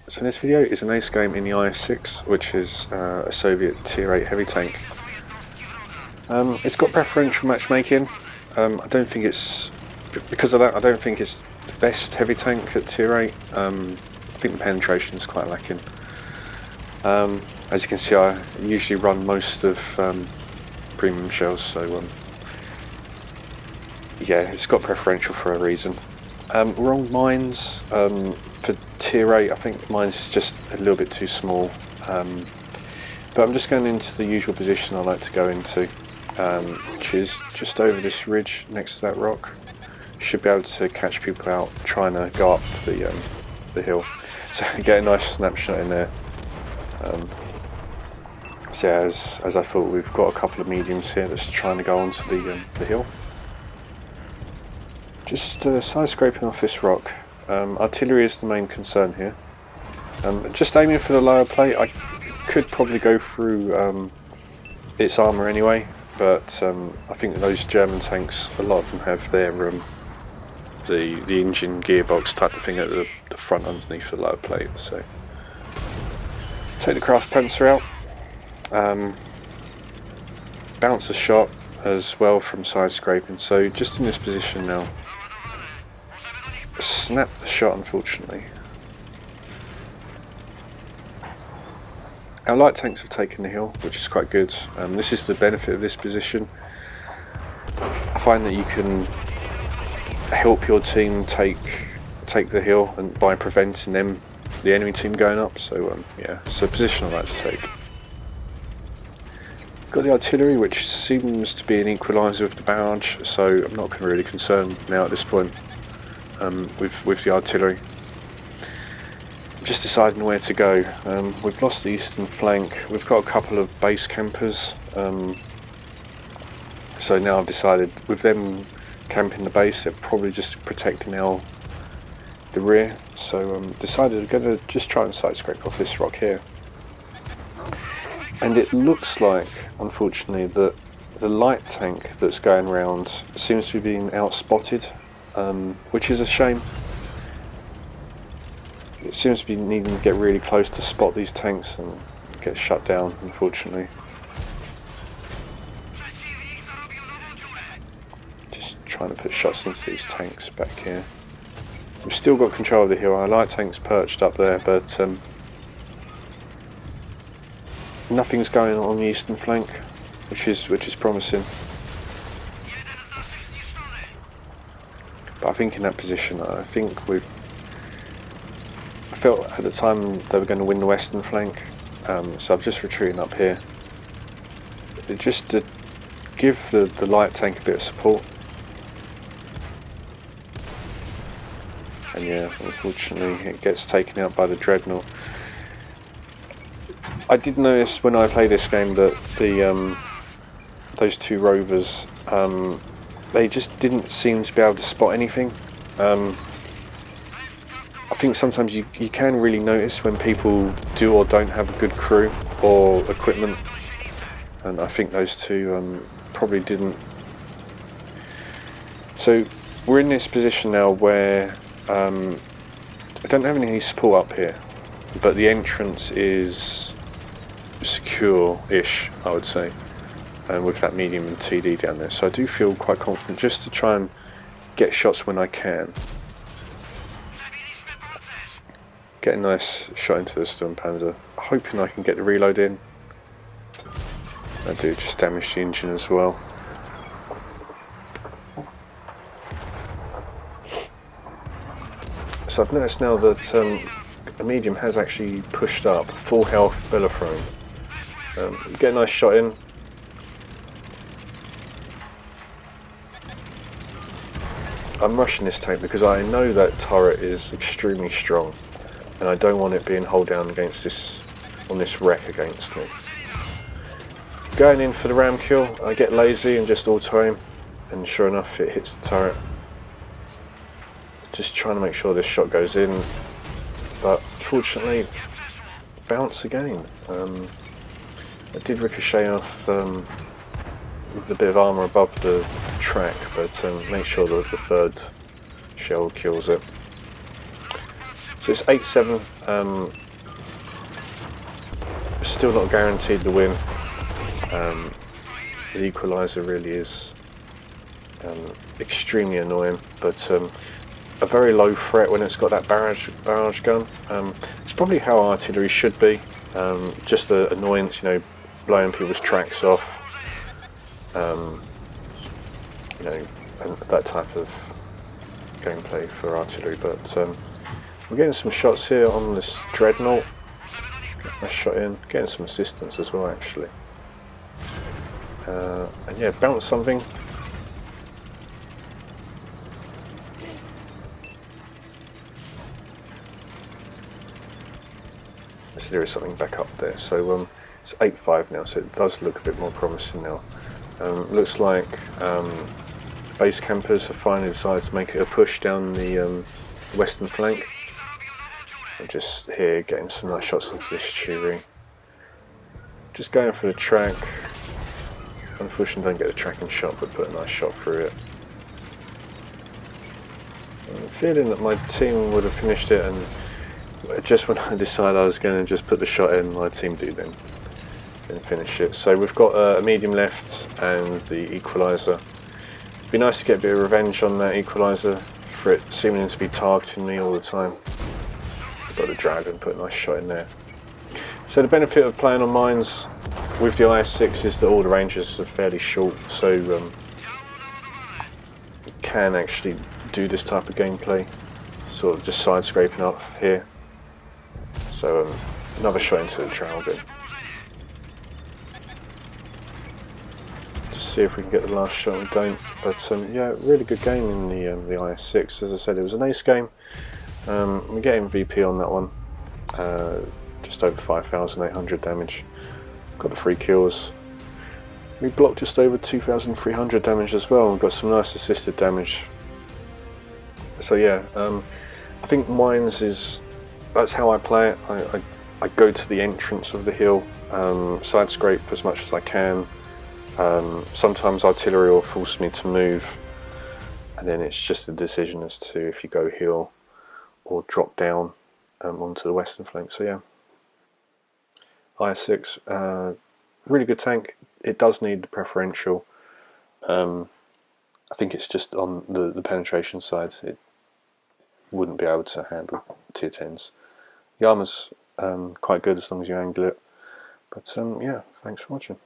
So this video is an ace game in the IS-6, which is a Soviet Tier 8 heavy tank. It's got preferential matchmaking. I don't think it's, because of that, I don't think it's the best heavy tank at Tier 8. I think the penetration is quite lacking. As you can see, I usually run most of premium shells, so yeah, it's got preferential for a reason. Wrong mines. For Tier 8, I think mines is just a little bit too small, but I'm just going into the usual position I like to go into, which is just over this ridge next to that rock. Should be able to catch people out trying to go up the hill, so get a nice snapshot in there. So yeah, as I thought, we've got a couple of mediums here that's trying to go onto the hill. Just side scraping off this rock. Artillery is the main concern here. Just aiming for the lower plate. I could probably go through its armour anyway, but I think those German tanks, a lot of them have their the engine gearbox type of thing at the front underneath the lower plate. So take the craft panzer out. Bounce a shot as well from side scraping. So just in this position now. Snap the shot, unfortunately. Our light tanks have taken the hill, which is quite good. This is the benefit of this position. I find that you can help your team take the hill and by preventing the enemy team going up. So yeah, it's a position I like to take. Got the artillery, which seems to be an equaliser with the barrage, so I'm not really concerned now at this point. With the artillery. I'm just deciding where to go. We've lost the eastern flank. We've got a couple of base campers. So now I've decided, with them camping the base, they're probably just protecting the rear. So decided I'm going to just try and side scrape off this rock here. And it looks like, unfortunately, that the light tank that's going around seems to be being outspotted. Which is a shame. It seems to be needing to get really close to spot these tanks and get shut down, unfortunately. Just trying to put shots into these tanks back here. We've still got control of the hill. Our light tank's perched up there, but nothing's going on the eastern flank, which is promising. But I think in that position, I felt at the time they were going to win the western flank, so I'm just retreating up here, just to give the light tank a bit of support. And yeah, unfortunately it gets taken out by the dreadnought. I did notice when I played this game that those two rovers, they just didn't seem to be able to spot anything. I think sometimes you can really notice when people do or don't have a good crew or equipment, and I think those two probably didn't. So we're in this position now where I don't have any support up here, but the entrance is secure-ish, I would say. And with that medium and TD down there, so I do feel quite confident just to try and get shots when I can. Get a nice shot into the Sturmpanzer, hoping I can get the reload in. I do just damage the engine as well. So I've noticed now that the medium has actually pushed up, full health Bellathrone. Get a nice shot in. I'm rushing this tank because I know that turret is extremely strong, and I don't want it being hold down against this wreck against me. Going in for the ram kill, I get lazy and just auto aim, and sure enough it hits the turret. Just trying to make sure this shot goes in, but fortunately bounce again. It did ricochet off with a bit of armour above the track, but make sure that the third shell kills it. So it's 8-7. Still not guaranteed to win. The equaliser really is extremely annoying, but a very low threat when it's got that barrage gun. It's probably how artillery should be. Just an annoyance, you know, blowing people's tracks off. You know, and that type of gameplay for artillery. But we're getting some shots here on this dreadnought. Nice shot in, getting some assistance as well actually. And yeah, bounce something. So there is something back up there. So it's 8-5 now, so it does look a bit more promising now. Looks like base campers have finally decided to make it a push down the western flank. I'm just here getting some nice shots into this Cheery. Just going for the track. Unfortunately don't get the tracking shot, but put a nice shot through it. I'm feeling that my team would have finished it, and just when I decided I was going to just put the shot in, my team do then finish it. So we've got a medium left and the equaliser. It'd be nice to get a bit of revenge on that equaliser for it seeming to be targeting me all the time. Got the dragon, put a nice shot in there. So the benefit of playing on mines with the IS-6 is that all the ranges are fairly short, so you can actually do this type of gameplay, sort of just side scraping up here. So another shot into the dragon. Just see if we can get the last shot. We don't, but yeah, really good game in the IS-6. As I said, it was an ace game. We get MVP on that one, just over 5,800 damage. Got the 3 kills. We blocked just over 2,300 damage as well. We've got some nice assisted damage. So yeah, I think mines that's how I play it. I go to the entrance of the hill, side scrape as much as I can. Sometimes artillery will force me to move, and then it's just a decision as to if you go hill or drop down onto the western flank. So yeah, IS-6, really good tank. It does need the preferential. I think it's just on the penetration side, it wouldn't be able to handle tier 10s. The armour's quite good as long as you angle it. But yeah, thanks for watching.